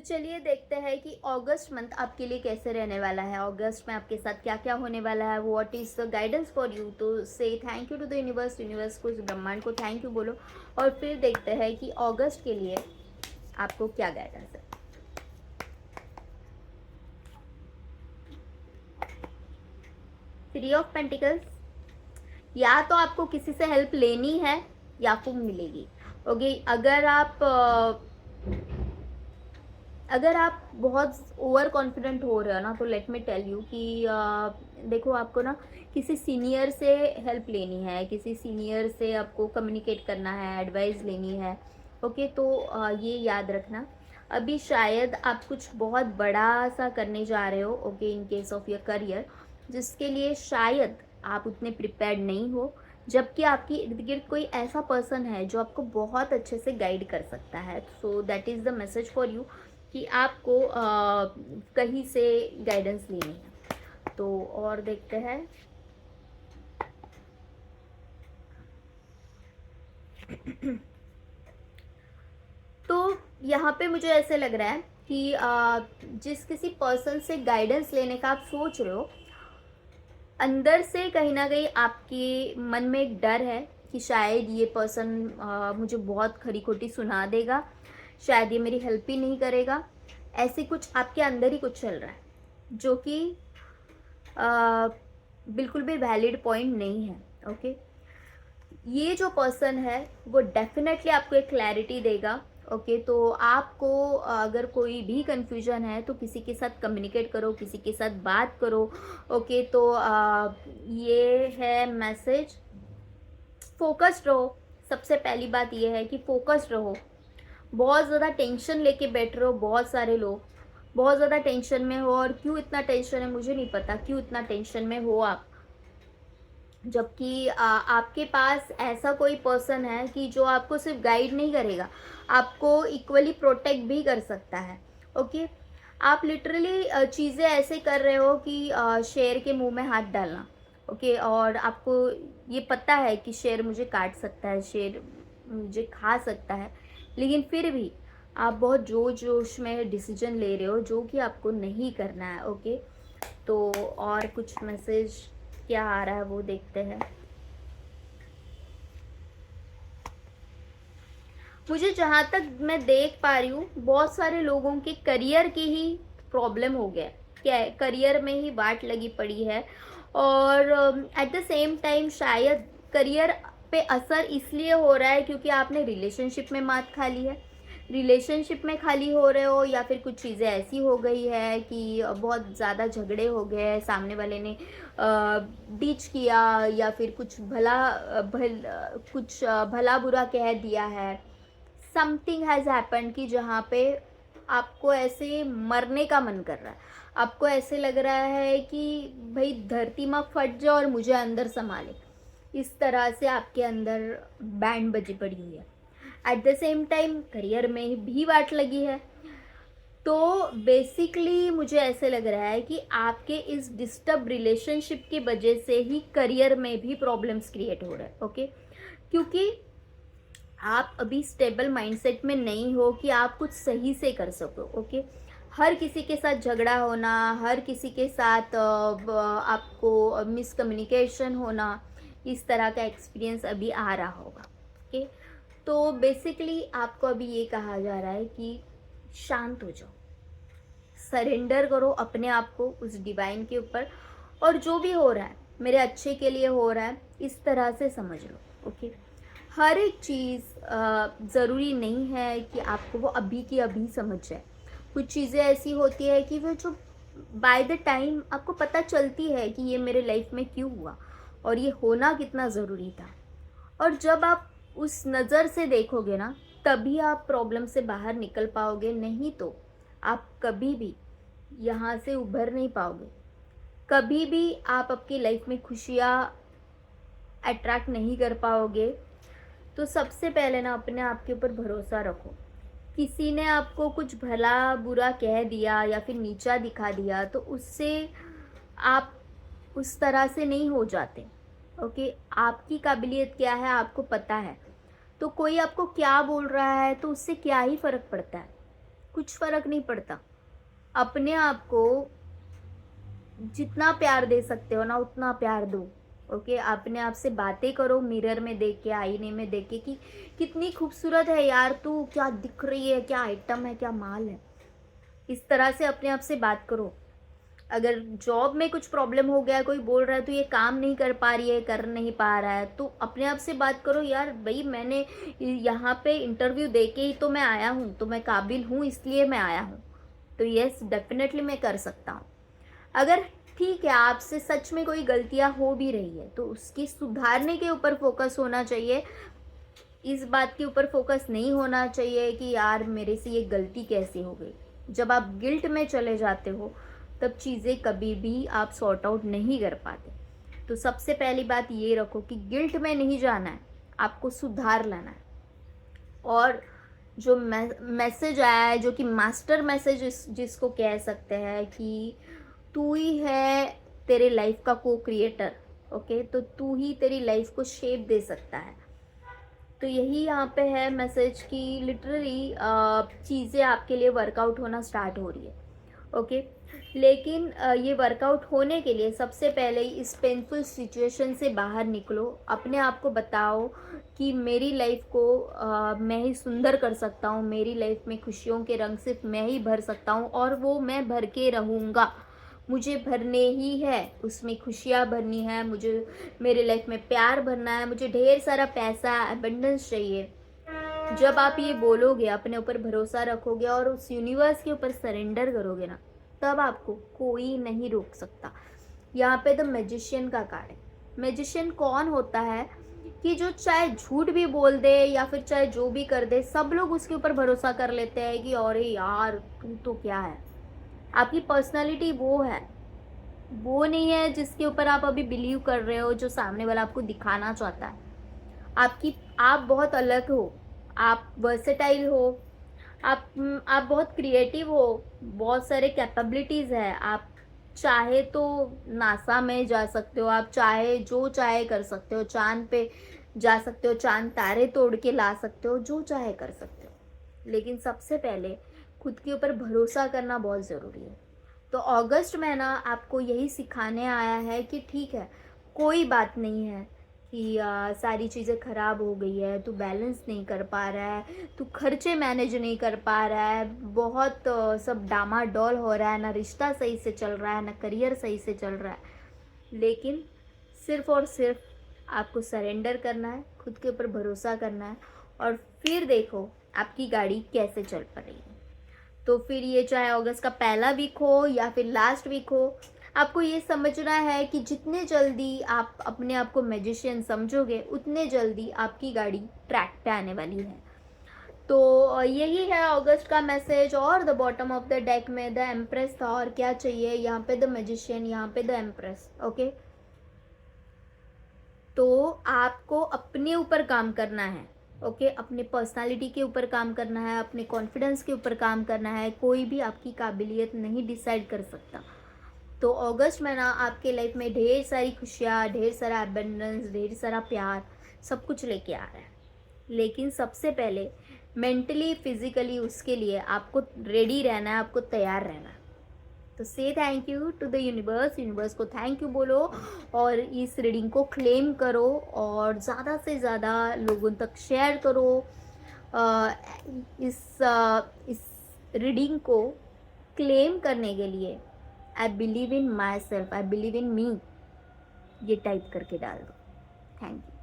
चलिए देखते हैं कि अगस्त मंथ आपके लिए कैसे रहने वाला है। अगस्त में आपके साथ क्या क्या होने वाला है, what is the guidance for you. तो say thank you to the universe, universe को, इस ब्रह्मांड को थैंक यू बोलो। और फिर देखते हैं कि अगस्त के लिए आपको क्या गाइडेंस है। थ्री ऑफ पेंटिकल्स, या तो आपको किसी से हेल्प लेनी है या फिर मिलेगी। ओके, अगर आप बहुत ओवर कॉन्फिडेंट हो रहे हो ना, तो लेट मी टेल यू कि देखो, आपको ना किसी सीनियर से हेल्प लेनी है, किसी सीनियर से आपको कम्युनिकेट करना है, एडवाइस लेनी है। ओके, तो ये याद रखना। अभी शायद आप कुछ बहुत बड़ा सा करने जा रहे हो, okay, in case of your career, जिसके लिए शायद आप उतने प्रिपेयर्ड नहीं हो, जबकि आपकी इर्द गिर्द कोई ऐसा पर्सन है जो आपको बहुत अच्छे से गाइड कर सकता है। So that is the message for you कि आपको कहीं से गाइडेंस लेनी है। तो और देखते हैं। तो यहाँ पे मुझे ऐसे लग रहा है कि जिस किसी पर्सन से गाइडेंस लेने का आप सोच रहे हो, अंदर से कहीं ना कहीं आपके मन में एक डर है कि शायद ये पर्सन मुझे बहुत खरी खोटी सुना देगा, शायद ये मेरी हेल्प ही नहीं करेगा। ऐसे कुछ आपके अंदर ही कुछ चल रहा है, जो कि बिल्कुल भी वैलिड पॉइंट नहीं है। ओके, ये जो पर्सन है वो डेफिनेटली आपको एक क्लैरिटी देगा। ओके, तो आपको अगर कोई भी कंफ्यूजन है तो किसी के साथ कम्युनिकेट करो, किसी के साथ बात करो। ओके, तो ये है मैसेज। फोकस्ड रहो। सबसे पहली बात ये है कि फोकस्ड रहो। बहुत ज़्यादा टेंशन लेके बैठ रहे हो, बहुत सारे लोग बहुत ज़्यादा टेंशन में हो, और क्यों इतना टेंशन है मुझे नहीं पता, क्यों इतना टेंशन में हो आप, जबकि आपके पास ऐसा कोई पर्सन है कि जो आपको सिर्फ गाइड नहीं करेगा, आपको इक्वली प्रोटेक्ट भी कर सकता है। ओके, आप लिटरली चीज़ें ऐसे कर रहे हो कि शेर के मुंह में हाथ डालना। ओके, और आपको ये पता है कि शेर मुझे काट सकता है, शेर मुझे खा सकता है, लेकिन फिर भी आप बहुत जोश जोश में डिसीजन ले रहे हो, जो कि आपको नहीं करना है। ओके, तो और कुछ मैसेज क्या आ रहा है वो देखते हैं। मुझे जहाँ तक मैं देख पा रही हूँ, बहुत सारे लोगों के करियर की ही प्रॉब्लम हो गया है, क्या है, करियर में ही वाट लगी पड़ी है। और एट द सेम टाइम शायद करियर पे असर इसलिए हो रहा है क्योंकि आपने रिलेशनशिप में मात खा ली है, रिलेशनशिप में खाली हो रहे हो, या फिर कुछ चीज़ें ऐसी हो गई है कि बहुत ज़्यादा झगड़े हो गए, सामने वाले ने डिच किया, या फिर कुछ भला बुरा कह दिया है। समथिंग हैज़ हैपन कि जहाँ पे आपको ऐसे मरने का मन कर रहा है, आपको ऐसे लग रहा है कि भाई धरती माँ फट जाए और मुझे अंदर संभाले, इस तरह से आपके अंदर बैंड बजी पड़ी हुई है। At the same time career में भी वाट लगी है। तो बेसिकली मुझे ऐसे लग रहा है कि आपके इस डिस्टर्ब रिलेशनशिप की वजह से ही करियर में भी प्रॉब्लम्स क्रिएट हो रहे हैं। ओके, क्योंकि आप अभी स्टेबल माइंडसेट में नहीं हो कि आप कुछ सही से कर सको। ओके, हर किसी के साथ झगड़ा होना, हर किसी के साथ आपको मिसकम्युनिकेशन होना, इस तरह का एक्सपीरियंस अभी आ रहा होगा। ओके, तो बेसिकली आपको अभी ये कहा जा रहा है कि शांत हो जाओ, सरेंडर करो अपने आप को उस डिवाइन के ऊपर, और जो भी हो रहा है मेरे अच्छे के लिए हो रहा है, इस तरह से समझ लो। ओके, हर एक चीज़ ज़रूरी नहीं है कि आपको वो अभी की अभी समझ जाए। कुछ चीज़ें ऐसी होती है कि वो जो बाय द टाइम आपको पता चलती है कि ये मेरे लाइफ में क्यों हुआ और ये होना कितना ज़रूरी था। और जब आप उस नज़र से देखोगे ना, तभी आप प्रॉब्लम से बाहर निकल पाओगे, नहीं तो आप कभी भी यहाँ से उभर नहीं पाओगे। कभी भी आप आपकी लाइफ में खुशियाँ अट्रैक्ट नहीं कर पाओगे। तो सबसे पहले ना अपने आप के ऊपर भरोसा रखो। किसी ने आपको कुछ भला बुरा कह दिया या फिर नीचा दिखा दिया, तो उससे आप उस तरह से नहीं हो जाते। ओके, आपकी काबिलियत क्या है आपको पता है। तो कोई आपको क्या बोल रहा है तो उससे क्या ही फ़र्क पड़ता है, कुछ फ़र्क नहीं पड़ता। अपने आप को जितना प्यार दे सकते हो ना उतना प्यार दो। ओके, अपने आप से बातें करो मिरर में देख के, आईने में देख के कि कितनी खूबसूरत है यार तू, क्या दिख रही है, क्या आइटम है, क्या माल है। इस तरह से अपने आप से बात करो। अगर जॉब में कुछ प्रॉब्लम हो गया, कोई बोल रहा है तो ये काम नहीं कर पा रही है, कर नहीं पा रहा है, तो अपने आप से बात करो, यार भाई मैंने यहाँ पे इंटरव्यू दे के ही तो मैं आया हूँ, तो मैं काबिल हूँ इसलिए मैं आया हूँ, तो यस डेफिनेटली मैं कर सकता हूँ। अगर ठीक है आपसे सच में कोई गलतियाँ हो भी रही है तो उसकी सुधारने के ऊपर फोकस होना चाहिए। इस बात के ऊपर फोकस नहीं होना चाहिए कि यार मेरे से ये गलती कैसे हो गई। जब आप गिल्ट में चले जाते हो तब चीज़ें कभी भी आप सॉर्ट आउट नहीं कर पाते। तो सबसे पहली बात ये रखो कि गिल्ट में नहीं जाना है, आपको सुधार लाना है। और जो मैसेज आया है, जो कि मास्टर मैसेज जिसको कह सकते हैं कि तू ही है तेरे लाइफ का को क्रिएटर। ओके, तो तू ही तेरी लाइफ को शेप दे सकता है। तो यही यहाँ पे है मैसेज कि लिटरली चीज़ें आपके लिए वर्कआउट होना स्टार्ट हो रही है। ओके, लेकिन ये वर्कआउट होने के लिए सबसे पहले इस पेनफुल सिचुएशन से बाहर निकलो। अपने आप को बताओ कि मेरी लाइफ को मैं ही सुंदर कर सकता हूँ, मेरी लाइफ में खुशियों के रंग सिर्फ मैं ही भर सकता हूँ और वो मैं भर के रहूँगा। मुझे भरने ही है, उसमें खुशियाँ भरनी है, मुझे मेरे लाइफ में प्यार भरना है, मुझे ढेर सारा पैसा एबंडेंस चाहिए। जब आप ये बोलोगे, अपने ऊपर भरोसा रखोगे और उस यूनिवर्स के ऊपर सरेंडर करोगे ना, तब आपको कोई नहीं रोक सकता। यहाँ पे द मैजिशियन का कार्ड है। मैजिशियन कौन होता है कि जो चाहे झूठ भी बोल दे या फिर चाहे जो भी कर दे, सब लोग उसके ऊपर भरोसा कर लेते हैं कि अरे यार तू तो क्या है। आपकी पर्सनालिटी वो है, वो नहीं है जिसके ऊपर आप अभी बिलीव कर रहे हो, जो सामने वाला आपको दिखाना चाहता है। आप बहुत अलग हो, आप वर्सेटाइल हो, आप बहुत क्रिएटिव हो, बहुत सारे कैपेबिलिटीज़ है। आप चाहे तो नासा में जा सकते हो, आप चाहे जो चाहे कर सकते हो, चांद पे जा सकते हो, चांद तारे तोड़ के ला सकते हो, जो चाहे कर सकते हो। लेकिन सबसे पहले खुद के ऊपर भरोसा करना बहुत ज़रूरी है। तो अगस्त महीना आपको यही सिखाने आया है कि ठीक है, कोई बात नहीं है कि सारी चीज़ें ख़राब हो गई है, तू बैलेंस नहीं कर पा रहा है, तू खर्चे मैनेज नहीं कर पा रहा है, बहुत सब डामाडोल हो रहा है, ना रिश्ता सही से चल रहा है, ना करियर सही से चल रहा है। लेकिन सिर्फ़ और सिर्फ आपको सरेंडर करना है, खुद के ऊपर भरोसा करना है और फिर देखो आपकी गाड़ी कैसे चल पा रही है। तो फिर ये चाहे अगस्त का पहला वीक हो या फिर लास्ट वीक हो, आपको ये समझना है कि जितने जल्दी आप अपने आप को मैजिशियन समझोगे उतने जल्दी आपकी गाड़ी ट्रैक पे आने वाली है। तो यही है अगस्त का मैसेज। और the bottom of the deck में द एम्प्रेस था, और क्या चाहिए, यहाँ पे द मैजिशियन, यहाँ पे द एम्प्रेस। ओके, तो आपको अपने ऊपर काम करना है। ओके, अपने पर्सनालिटी के ऊपर काम करना है, अपने कॉन्फिडेंस के ऊपर काम करना है। कोई भी आपकी काबिलियत नहीं डिसाइड कर सकता। तो अगस्त महीना आपके लाइफ में ढेर सारी खुशियाँ, ढेर सारा एबंडेंस, ढेर सारा प्यार, सब कुछ लेके आ रहा है। लेकिन सबसे पहले मेंटली फिजिकली उसके लिए आपको रेडी रहना है, आपको तैयार रहना है। तो say thank you to the universe, universe को थैंक यू बोलो और इस रीडिंग को क्लेम करो और ज़्यादा से ज़्यादा लोगों तक शेयर करो। इस रीडिंग को क्लेम करने के लिए I believe in myself, I believe in me, ये टाइप करके डाल दो। Thank you.